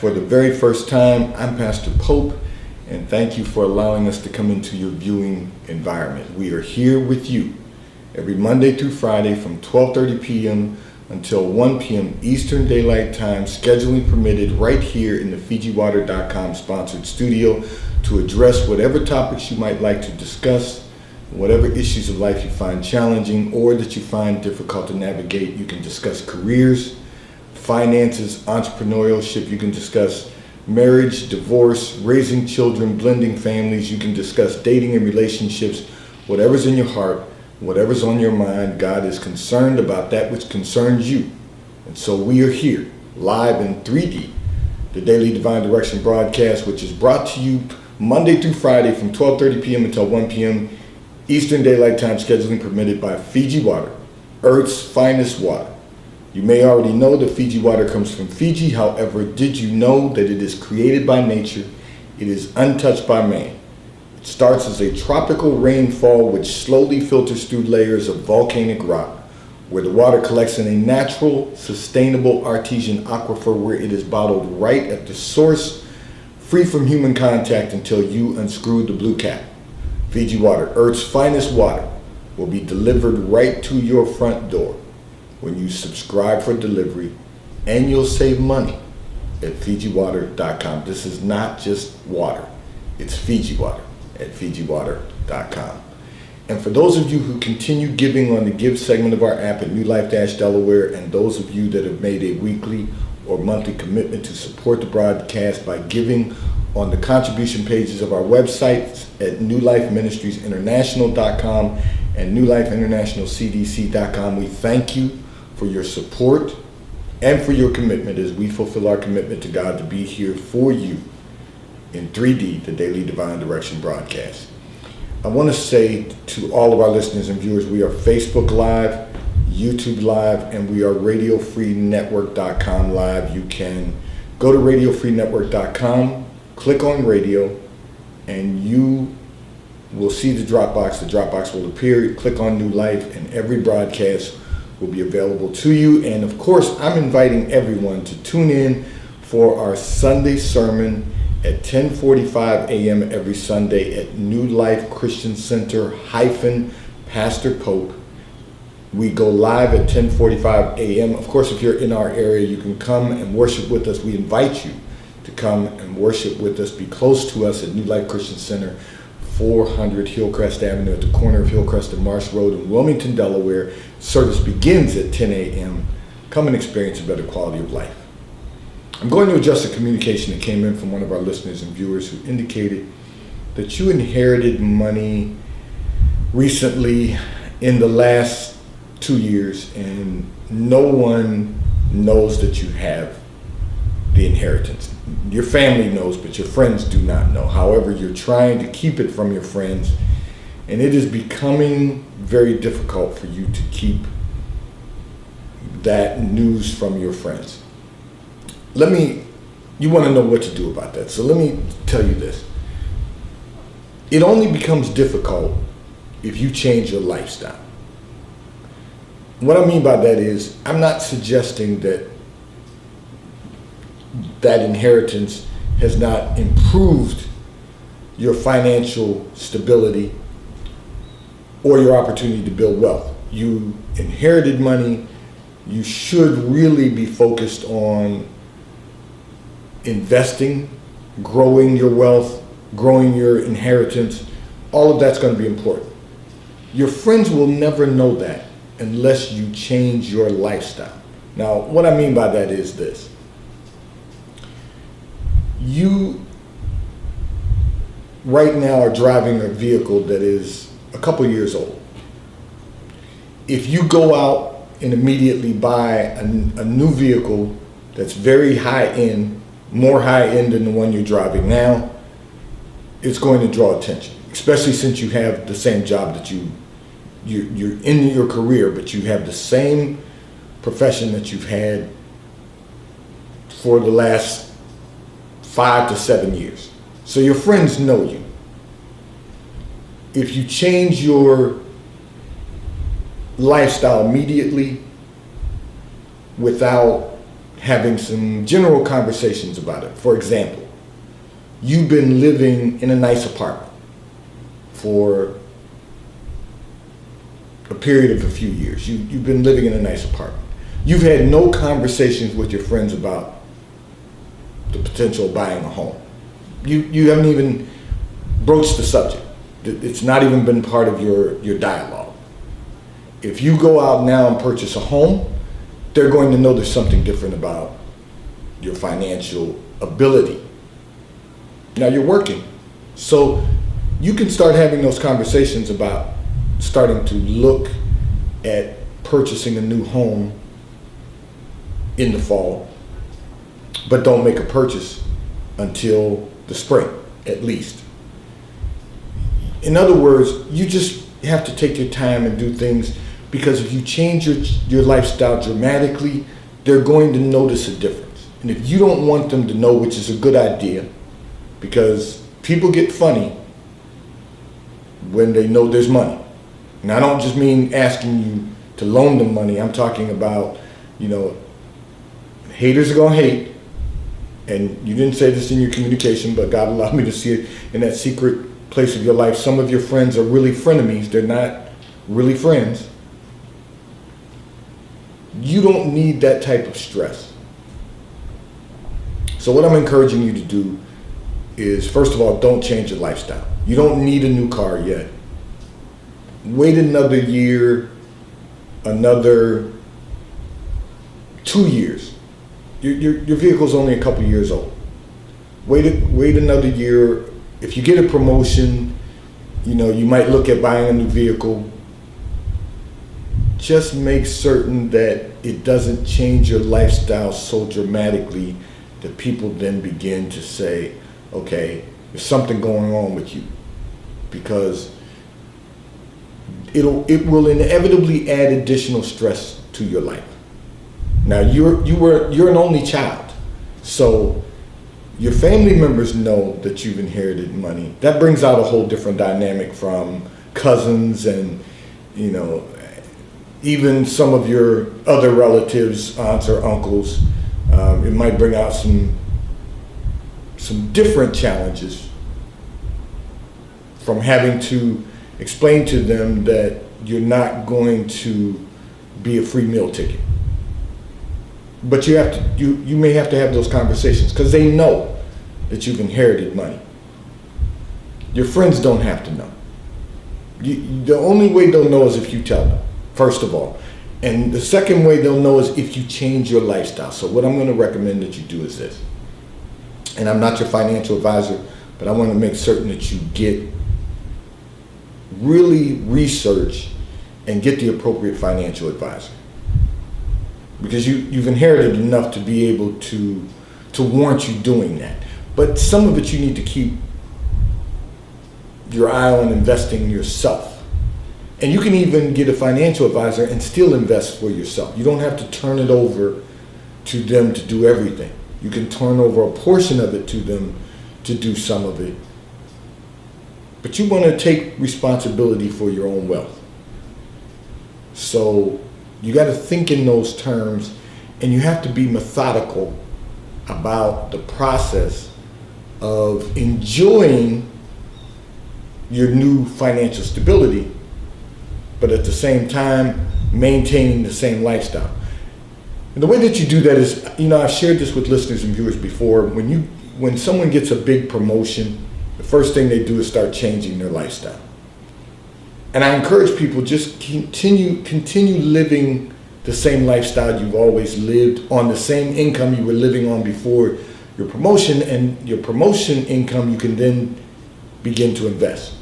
for the very first time, I'm Pastor Pope, and thank you for allowing us to come into your viewing environment. We are here with you every Monday through Friday from 12:30 p.m. until 1 p.m. Eastern Daylight Time, scheduling permitted, right here in the FijiWater.com sponsored studio to address whatever topics you might like to discuss, whatever issues of life you find challenging or that you find difficult to navigate. You can discuss careers, finances, entrepreneurship. You can discuss marriage, divorce, raising children, blending families. You can discuss dating and relationships. Whatever's in your heart, whatever's on your mind, God is concerned about that which concerns you. And so we are here, live in 3D, the Daily Divine Direction broadcast, which is brought to you Monday through Friday from 12:30 p.m. until 1 p.m. Eastern Daylight Time, scheduling permitted by Fiji Water, Earth's finest water. You may already know that Fiji water comes from Fiji. However, did you know that it is created by nature? It is untouched by man. It starts as a tropical rainfall which slowly filters through layers of volcanic rock, where the water collects in a natural, sustainable artesian aquifer where it is bottled right at the source, free from human contact until you unscrew the blue cap. Fiji Water, Earth's finest water, will be delivered right to your front door when you subscribe for delivery, and you'll save money at FijiWater.com. This is not just water, it's Fiji Water at FijiWater.com. And for those of you who continue giving on the Give segment of our app at New Life Delaware, and those of you that have made a weekly or monthly commitment to support the broadcast by giving on the contribution pages of our websites at NewLifeMinistriesInternational.com and NewLifeInternationalCDC.com, we thank you for your support and for your commitment as we fulfill our commitment to God to be here for you in 3D, the Daily Divine Direction broadcast. I want to say to all of our listeners and viewers, we are Facebook Live, YouTube Live, and we are RadioFreeNetwork.com Live. You can go to RadioFreeNetwork.com, click on radio, and you will see the drop box. The drop box will appear. Click on New Life, and every broadcast will be available to you. And of course, I'm inviting everyone to tune in for our Sunday sermon at 10:45 a.m. every Sunday at New Life Christian Center - Pastor Pope. We go live at 10:45 a.m. Of course, if you're in our area, you can come and worship with us. We invite you to come and worship with us. Be close to us at New Life Christian Center, 400 Hillcrest Avenue at the corner of Hillcrest and Marsh Road in Wilmington, Delaware. Service begins at 10 a.m. Come and experience a better quality of life. I'm going to address a communication that came in from one of our listeners and viewers who indicated that you inherited money recently in the last 2 years and no one knows that you have the inheritance. Your family knows, but your friends do not know. However, you're trying to keep it from your friends, and it is becoming very difficult for you to keep that news from your friends. You want to know what to do about that. So let me tell you this. It only becomes difficult if you change your lifestyle. What I mean by that is, I'm not suggesting that inheritance has not improved your financial stability or your opportunity to build wealth. You inherited money. You should really be focused on investing, growing your wealth, growing your inheritance. All of that's going to be important. Your friends will never know that unless you change your lifestyle. Now, what I mean by that is this. You right now are driving a vehicle that is a couple years old. If you go out and immediately buy a new vehicle that's very high end, more high end than the one you're driving now, it's going to draw attention, especially since you have the same job that you're in your career, but you have the same profession that you've had for the last 5 to 7 years. So your friends know you. If you change your lifestyle immediately without having some general conversations about it. For example, you've been living in a nice apartment for a period of a few years. You've been living in a nice apartment. You've had no conversations with your friends about the potential of buying a home. You haven't even broached the subject. It's not even been part of your dialogue. If you go out now and purchase a home, they're going to know there's something different about your financial ability. Now you're working, so you can start having those conversations about starting to look at purchasing a new home in the fall, but don't make a purchase until the spring, at least. In other words, you just have to take your time and do things, because if you change your lifestyle dramatically, they're going to notice a difference. And if you don't want them to know, which is a good idea, because people get funny when they know there's money. And I don't just mean asking you to loan them money. I'm talking about, haters are gonna hate, and you didn't say this in your communication, but God allowed me to see it in that secret place of your life. Some of your friends are really frenemies. They're not really friends. You don't need that type of stress. So what I'm encouraging you to do is, first of all, don't change your lifestyle. You don't need a new car yet. Wait another year, another 2 years. Your vehicle's only a couple years old. Wait another year. If you get a promotion, you might look at buying a new vehicle. Just make certain that it doesn't change your lifestyle so dramatically that people then begin to say, okay, there's something going on with you, because it will inevitably add additional stress to your life. Now you're an only child, so your family members know that you've inherited money. That brings out a whole different dynamic from cousins and even some of your other relatives, aunts or uncles. It might bring out some different challenges from having to explain to them that you're not going to be a free meal ticket. But you may have to have those conversations, because they know that you've inherited money. Your friends don't have to know. The only way they'll know is if you tell them, first of all. And the second way they'll know is if you change your lifestyle. So what I'm going to recommend that you do is this. And I'm not your financial advisor, but I want to make certain that you really research and get the appropriate financial advisor. Because you've inherited enough to be able to warrant you doing that. But some of it you need to keep your eye on investing yourself. And you can even get a financial advisor and still invest for yourself. You don't have to turn it over to them to do everything. You can turn over a portion of it to them to do some of it. But you want to take responsibility for your own wealth. So you got to think in those terms, and you have to be methodical about the process of enjoying your new financial stability, but at the same time maintaining the same lifestyle. And the way that you do that is, I've shared this with listeners and viewers before. When someone gets a big promotion, the first thing they do is start changing their lifestyle. And I encourage people, just continue living the same lifestyle you've always lived, on the same income you were living on before your promotion, and your promotion income you can then begin to invest.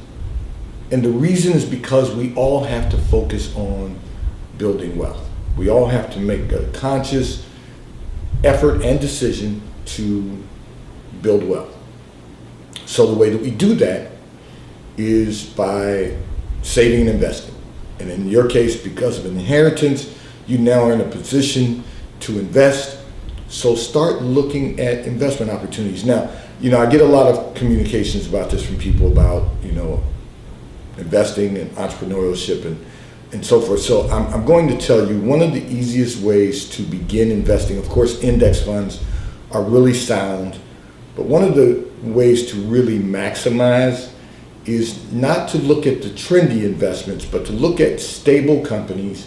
And the reason is because we all have to focus on building wealth. We all have to make a conscious effort and decision to build wealth. So the way that we do that is by saving and investing. And in your case, because of inheritance, you now are in a position to invest. So start looking at investment opportunities. Now, I get a lot of communications about this from people about, investing and entrepreneurship and and so forth. So I'm going to tell you one of the easiest ways to begin investing. Of course, index funds are really sound, but one of the ways to really maximize is not to look at the trendy investments, but to look at stable companies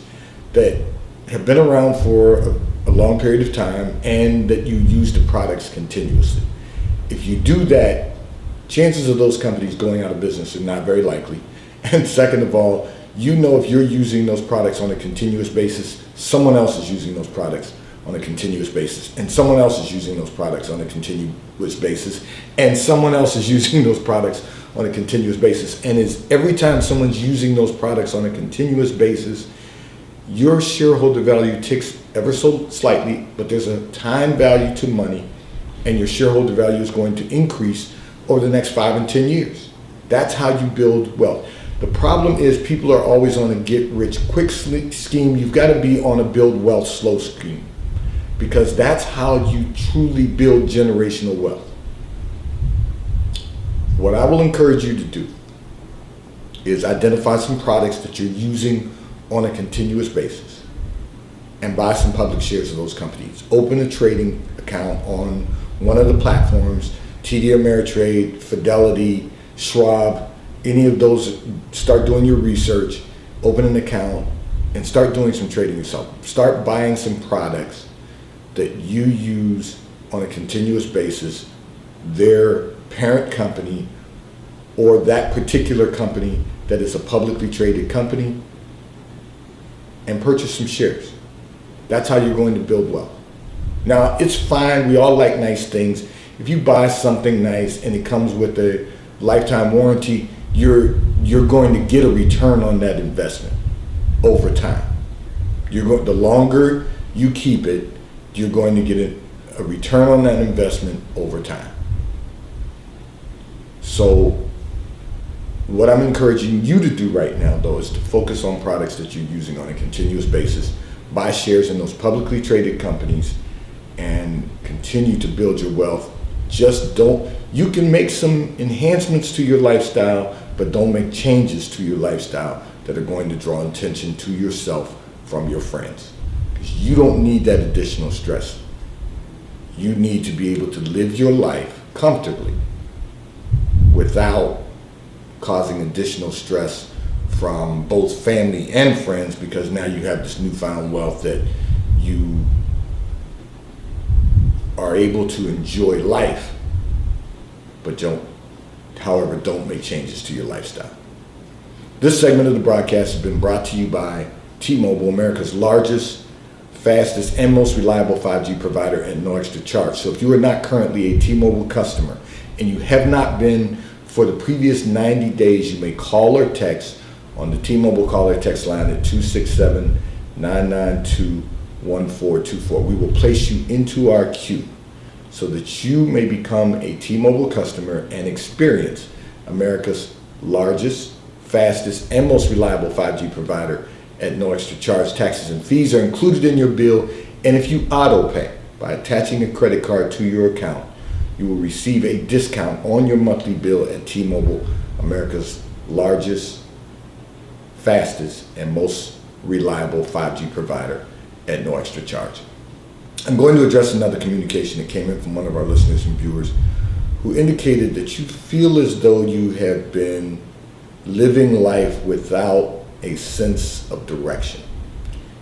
that have been around for a long period of time and that you use the products continuously. If you do that, chances of those companies going out of business are not very likely. And second of all, you know if you're using those products on a continuous basis, someone else is using those products on a continuous basis, and someone else is using those products on a continuous basis, and someone else is using those products on a continuous basis. And is every time someone's using those products on a continuous basis, your shareholder value ticks ever so slightly, but there's a time value to money, and your shareholder value is going to increase over the next 5 and 10 years. That's how you build wealth. The problem is people are always on a get-rich-quick scheme. You've got to be on a build wealth slow scheme, because that's how you truly build generational wealth. What I will encourage you to do is identify some products that you're using on a continuous basis and buy some public shares of those companies. Open a trading account on one of the platforms, TD Ameritrade, Fidelity, Schwab, any of those. Start doing your research, open an account, and start doing some trading yourself. Start buying some products that you use on a continuous basis, their parent company or that particular company that is a publicly traded company, and purchase some shares. That's how you're going to build wealth. Now, it's fine. We all like nice things. If you buy something nice and it comes with a lifetime warranty, you're going to get a return on that investment over time. The longer you keep it, you're going to get a return on that investment over time. So what I'm encouraging you to do right now, though, is to focus on products that you're using on a continuous basis. Buy shares in those publicly traded companies and continue to build your wealth. You can make some enhancements to your lifestyle, but don't make changes to your lifestyle that are going to draw attention to yourself from your friends. Because you don't need that additional stress. You need to be able to live your life comfortably without causing additional stress from both family and friends, because now you have this newfound wealth that you are able to enjoy life, but don't make changes to your lifestyle. This segment of the broadcast has been brought to you by T-Mobile, America's largest, fastest, and most reliable 5G provider at no extra charge. So if you are not currently a T-Mobile customer and you have not been for the previous 90 days, you may call or text on the T-Mobile call or text line at 267-992-1424. We will place you into our queue so that you may become a T-Mobile customer and experience America's largest, fastest, and most reliable 5G provider at no extra charge. Taxes and fees are included in your bill, and if you auto pay by attaching a credit card to your account, you will receive a discount on your monthly bill at T-Mobile, America's largest, fastest, and most reliable 5G provider at no extra charge. I'm going to address another communication that came in from one of our listeners and viewers who indicated that you feel as though you have been living life without a sense of direction.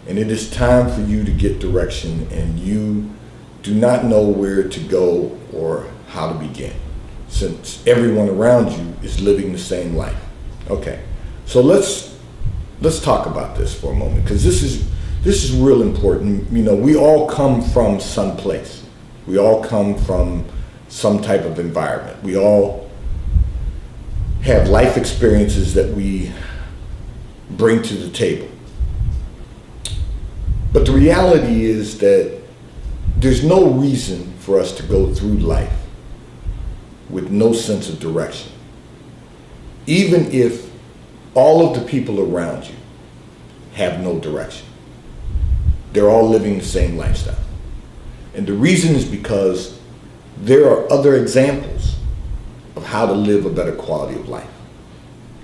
And it is time for you to get direction, and you do not know where to go or how to begin, since everyone around you is living the same life. Okay, so let's talk about this for a moment, because this is real important. You know, we all come from some place. We all come from some type of environment. We all have life experiences that we bring to the table. But the reality is that there's no reason for us to go through life with no sense of direction. Even if all of the people around you have no direction, they're all living the same lifestyle. And the reason is because there are other examples of how to live a better quality of life.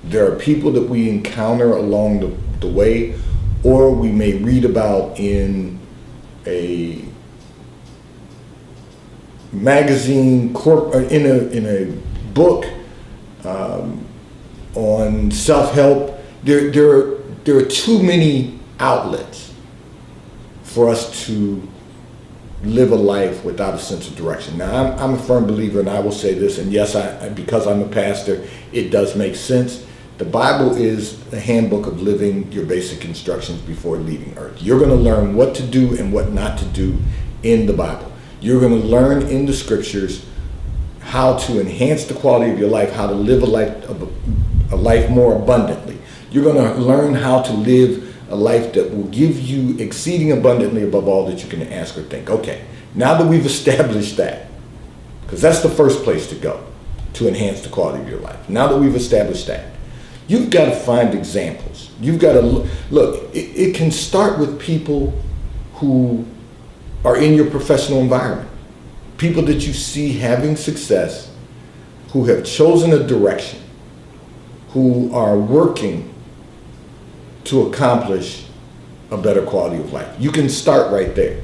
There are people that we encounter along the way, or we may read about in a magazine, in a book on self-help. There are too many outlets for us to live a life without a sense of direction. Now, I'm a firm believer, and I will say this, and yes, because I'm a pastor, it does make sense. The Bible is a handbook of living your basic instructions before leaving earth. You're going to learn what to do and what not to do in the Bible. You're going to learn in the scriptures how to enhance the quality of your life, how to live a life more abundantly. You're going to learn how to live a life that will give you exceeding abundantly above all that you can ask or think. Okay, now that we've established that, because that's the first place to go to enhance the quality of your life. Now that we've established that, you've got to find examples. You've got to look. It can start with people who are in your professional environment, people that you see having success, who have chosen a direction, who are working to accomplish a better quality of life. You can start right there.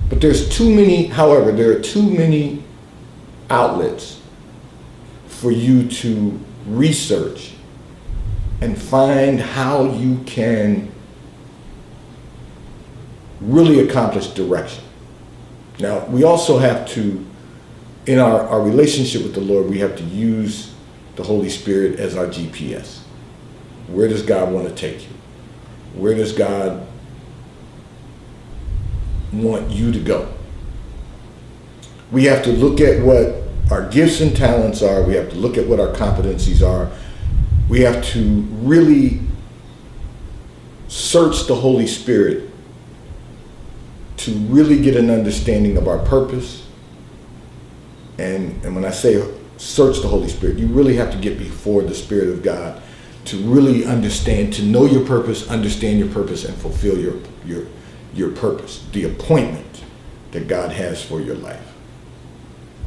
But there are too many outlets for you to research and find how you can really accomplish direction. Now, we also have to, in our relationship with the Lord, we have to use the Holy Spirit as our GPS. Where does God want to take you? Where does God want you to go? We have to look at what our gifts and talents are. We have to look at what our competencies are. We have to really search the Holy Spirit to really get an understanding of our purpose. And when I say search the Holy Spirit, you really have to get before the Spirit of God to really understand, to know your purpose, understand your purpose, and fulfill your purpose, the appointment that God has for your life.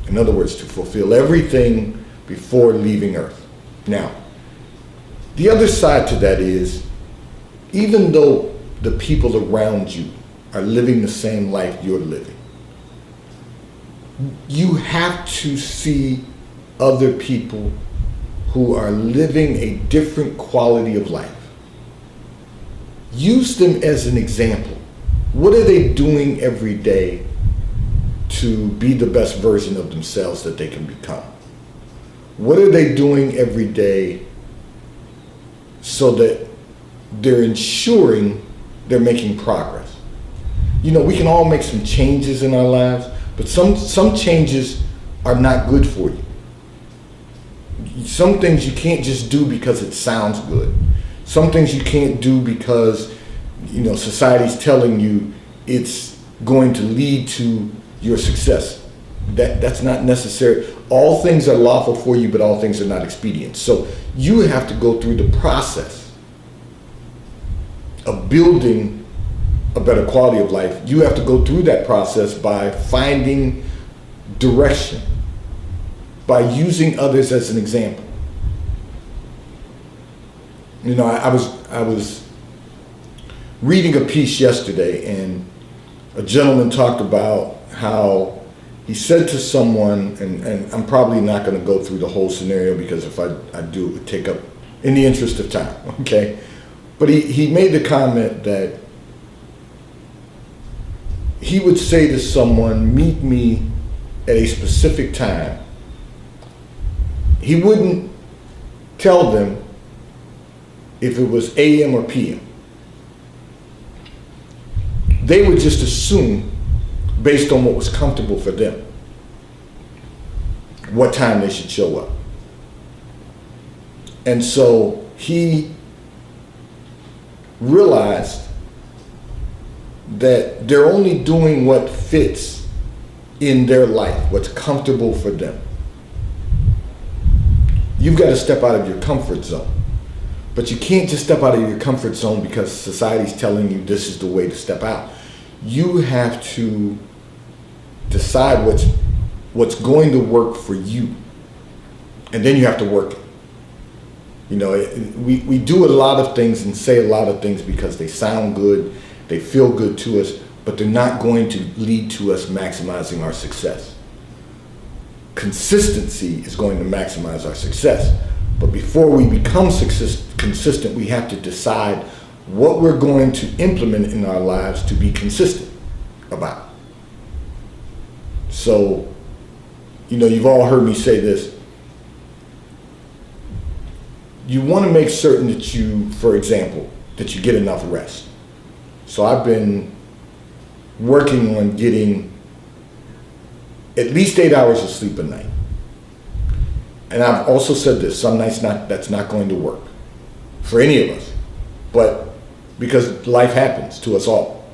In other words, to fulfill everything before leaving earth. Now, the other side to that is, even though the people around you are living the same life you're living, you have to see other people who are living a different quality of life. Use them as an example. What are they doing every day to be the best version of themselves that they can become? What are they doing every day so that they're ensuring they're making progress? You know, we can all make some changes in our lives, but some changes are not good for you. Some things you can't just do because it sounds good. Some things you can't do because, society's telling you it's going to lead to your success. That's not necessary. All things are lawful for you, but all things are not expedient. So you have to go through the process of building a better quality of life. You have to go through that process by finding direction, by using others as an example. I was reading a piece yesterday, and a gentleman talked about how he said to someone, and I'm probably not going to go through the whole scenario because if I do, it would take up, in the interest of time, okay? But he made the comment that he would say to someone, meet me at a specific time. He wouldn't tell them if it was AM or PM. They would just assume, based on what was comfortable for them, what time they should show up. And so he realized that they're only doing what fits in their life, what's comfortable for them. You've got to step out of your comfort zone. But you can't just step out of your comfort zone because society's telling you this is the way to step out. You have to decide what's going to work for you. And then you have to work it. You know, we do a lot of things and say a lot of things because they sound good, they feel good to us, but they're not going to lead to us maximizing our success. Consistency is going to maximize our success. But before we become consistent, we have to decide what we're going to implement in our lives to be consistent about. So, you know, you've all heard me say this. You want to make certain that you, for example, that you get enough rest. So I've been working on getting at least 8 hours of sleep a night. And I've also said this, some nights that's not going to work for any of us. But because life happens to us all.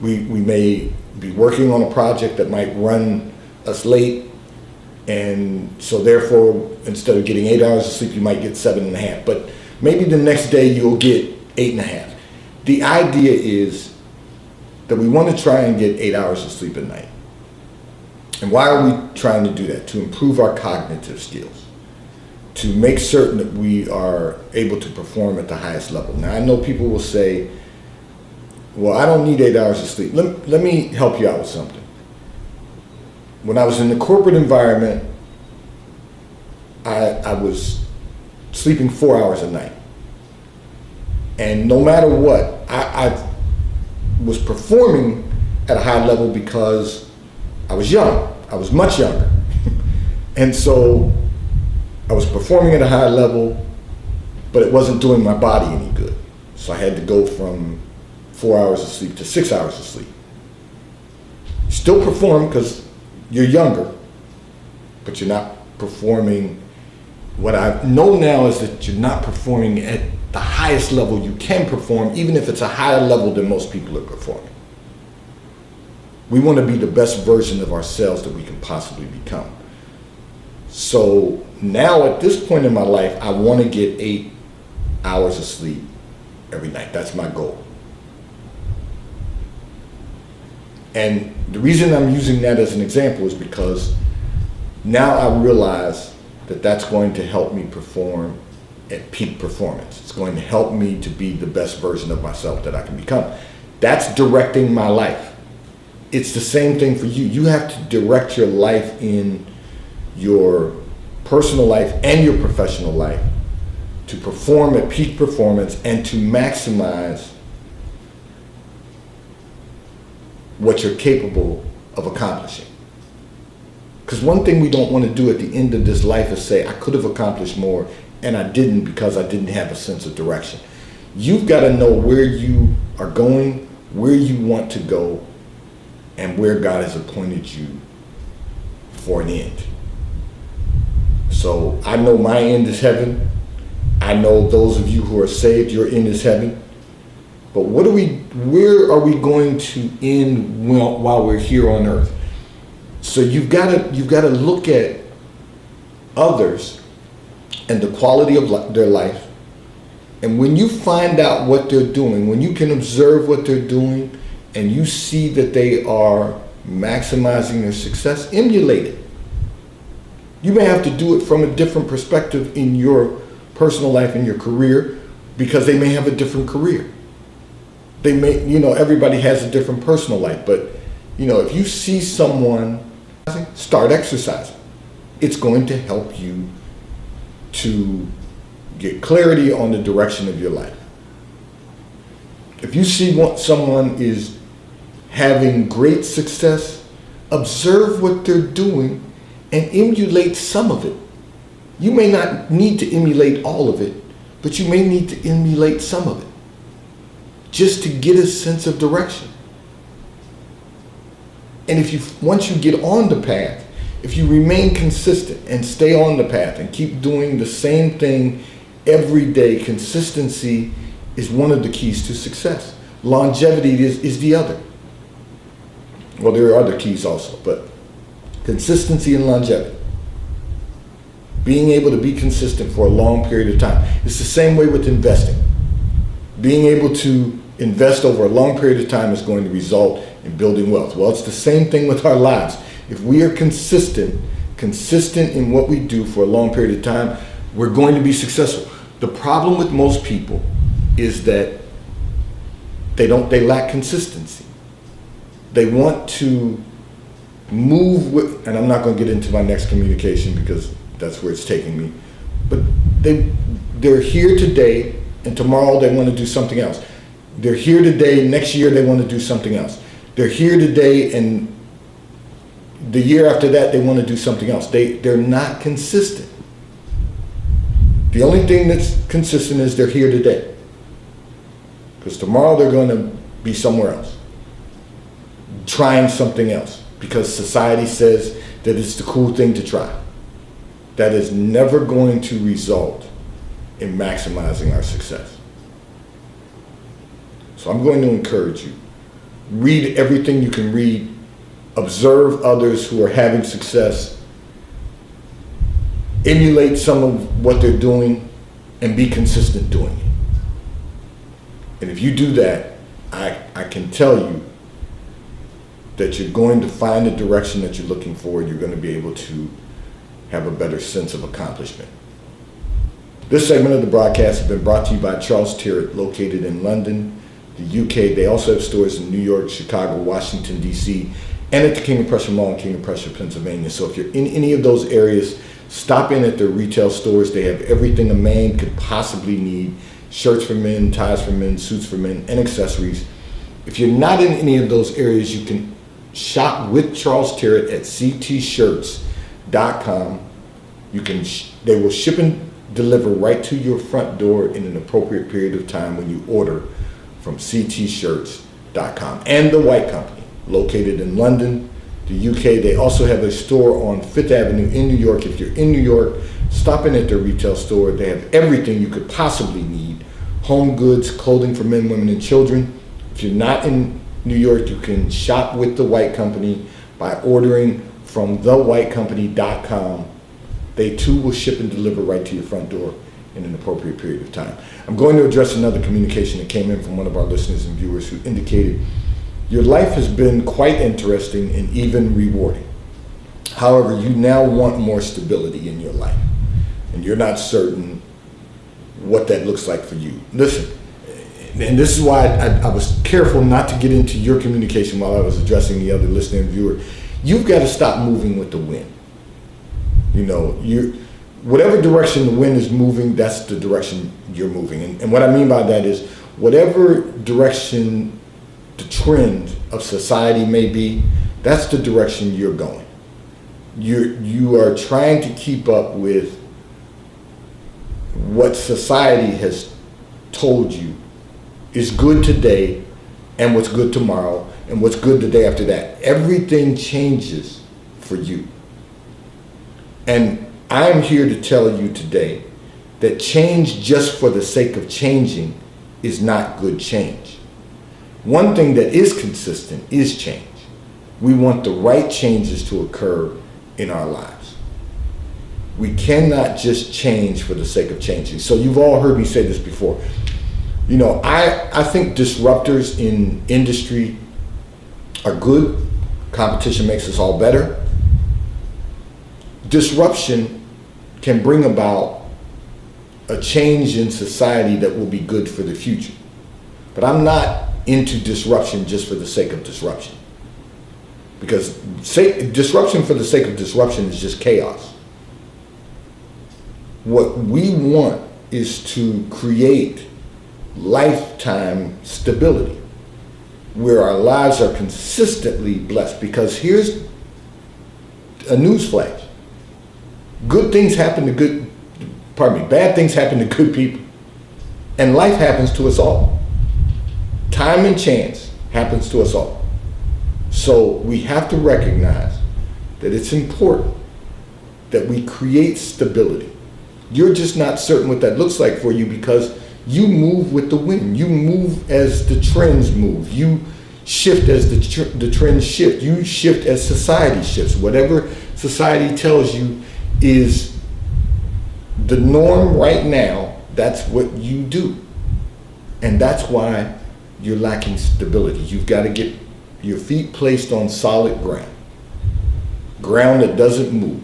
We may be working on a project that might run us late, and so therefore, instead of getting 8 hours of sleep, you might get 7.5. But maybe the next day you'll get 8.5. The idea is that we want to try and get 8 hours of sleep at night. And why are we trying to do that? To improve our cognitive skills, to make certain that we are able to perform at the highest level. Now, I know people will say, well, I don't need 8 hours of sleep. Let me help you out with something. When I was in the corporate environment, I was sleeping 4 hours a night. And no matter what, I was performing at a high level because I was young. I was much younger. And so I was performing at a high level, but it wasn't doing my body any good. So I had to go from 4 hours of sleep to 6 hours of sleep. Still perform because you're younger, but you're not performing. What I know now is that you're not performing at the highest level you can perform, even if it's a higher level than most people are performing. We want to be the best version of ourselves that we can possibly become. So now at this point in my life, I want to get 8 hours of sleep every night. That's my goal. And the reason I'm using that as an example is because now I realize that that's going to help me perform at peak performance. It's going to help me to be the best version of myself that I can become. That's directing my life. It's the same thing for you. You have to direct your life in your personal life and your professional life to perform at peak performance and to maximize what you're capable of accomplishing. Because one thing we don't want to do at the end of this life is say, I could have accomplished more and I didn't because I didn't have a sense of direction. You've got to know where you are going, where you want to go, and where God has appointed you for an end. So I know my end is heaven. I know those of you who are saved, your end is heaven. But where are we going to end while we're here on earth? So you've got to look at others and the quality of their life. And when you find out what they're doing, when you can observe what they're doing, and you see that they are maximizing their success, emulate it. You may have to do it from a different perspective in your personal life and your career because they may have a different career. They may, everybody has a different personal life, but, if you see someone, start exercising. It's going to help you to get clarity on the direction of your life. If you see someone is having great success, observe what they're doing and emulate some of it. You may not need to emulate all of it, but you may need to emulate some of it just to get a sense of direction. And once you get on the path, if you remain consistent and stay on the path and keep doing the same thing every day, consistency is one of the keys to success. Longevity is the other. Well, there are other keys also, but consistency and longevity. Being able to be consistent for a long period of time. It's the same way with investing. Being able to invest over a long period of time is going to result in building wealth. Well, it's the same thing with our lives. If we are consistent in what we do for a long period of time, We're going to be successful. The problem with most people is that they lack consistency. They want to move with, and I'm not going to get into my next communication because that's where it's taking me, but they're here today and tomorrow they want to do something else. They're here today, next year they want to do something else. They're here today and the year after that they want to do something else. They're not consistent. The only thing that's consistent is they're here today. Because tomorrow they're going to be somewhere else, trying something else, because society says that it's the cool thing to try. That is never going to result in maximizing our success. So I'm going to encourage you. Read everything you can read. Observe others who are having success. Emulate some of what they're doing and be consistent doing it. And if you do that, I can tell you that you're going to find the direction that you're looking for. You're going to be able to have a better sense of accomplishment. This segment of the broadcast has been brought to you by Charles Tyrwhitt, located in London, the UK. They also have stores in New York, Chicago, Washington, D.C., and at the King of Prussia Mall in King of Prussia, Pennsylvania. So if you're in any of those areas, stop in at their retail stores. They have everything a man could possibly need: shirts for men, ties for men, suits for men, and accessories. If you're not in any of those areas, you can shop with Charles Tyrwhitt at ctshirts.com. They will ship and deliver right to your front door in an appropriate period of time when you order from ctshirts.com. And The White Company, located in London, the UK. They also have a store on Fifth Avenue in New York. If you're in New York, stop in at their retail store. They have everything you could possibly need: home goods, clothing for men, women, and children. If you're not in New York, you can shop with The White Company by ordering from thewhitecompany.com. They too will ship and deliver right to your front door in an appropriate period of time. I'm going to address another communication that came in from one of our listeners and viewers who indicated, your life has been quite interesting and even rewarding. However, you now want more stability in your life, and you're not certain what that looks like for you. Listen, and this is why I was careful not to get into your communication while I was addressing the other listener and viewer. You've got to stop moving with the wind. You know, whatever direction the wind is moving, that's the direction you're moving. And what I mean by that is, whatever direction the trend of society may be, that's the direction you're going. You are trying to keep up with what society has told you is good today and what's good tomorrow and what's good the day after that. Everything changes for you. And I'm here to tell you today that change just for the sake of changing is not good change. One thing that is consistent is change. We want the right changes to occur in our lives. We cannot just change for the sake of changing. So you've all heard me say this before. You know, I think disruptors in industry are good. Competition makes us all better. Disruption can bring about a change in society that will be good for the future. But I'm not into disruption just for the sake of disruption. Because disruption for the sake of disruption is just chaos. What we want is to create lifetime stability where our lives are consistently blessed. Because here's a newsflash. Bad things happen to good people. And life happens to us all. Time and chance happens to us all. So we have to recognize that it's important that we create stability. You're just not certain what that looks like for you because you move with the wind. You move as the trends move. You shift as the trends shift. You shift as society shifts. Whatever society tells you is the norm right now, that's what you do. And that's why you're lacking stability. You've got to get your feet placed on solid ground. Ground that doesn't move.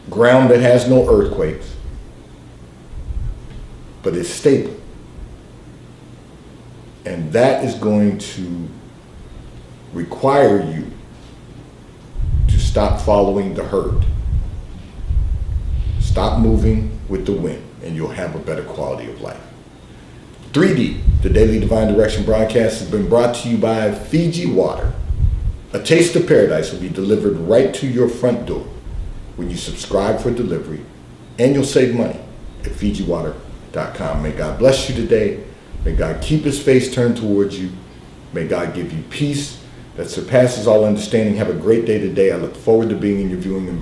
Ground that has no earthquakes. but it's stable. And that is going to require you to stop following the herd. Stop moving with the wind, and you'll have a better quality of life. 3D, the Daily Divine Direction broadcast, has been brought to you by Fiji Water. A taste of paradise will be delivered right to your front door when you subscribe for delivery, and you'll save money at FijiWater.com. May God bless you today. May God keep his face turned towards you. May God give you peace that surpasses all understanding. Have a great day today. I look forward to being in your viewing environment.